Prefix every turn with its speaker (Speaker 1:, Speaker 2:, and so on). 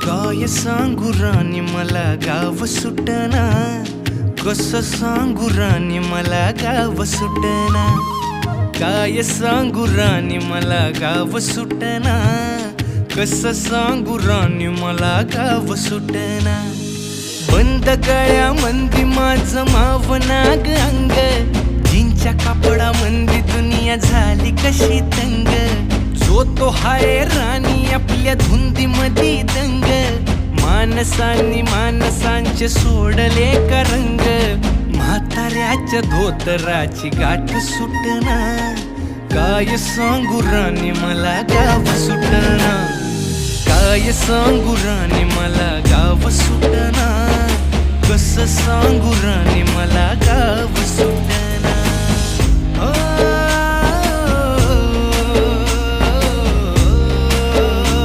Speaker 1: काय सांगू राणी मला गाव सुटना, कसं सांगू राणी मला गाव सुटना. काय सांगू राणी मला गाव सुटना, कसं सांगू राणी मला गाव सुटना. बंद गळ्यामंदी माझं मावनाग अंग, जीनच्या कापडामंदी दुनिया झाली कशी तंग. जो तो हाय राणी आपल्या धुंदीमधी दंग, माणसांनी माणसांचे सोडले का रंग. म्हाताऱ्याच्या धोतराची गाठ सुटना, काय सांगू राणी मला गाव सुटना. काय सांगू राणी मला गाव सुटना, कसं सांगू राणी मला गाव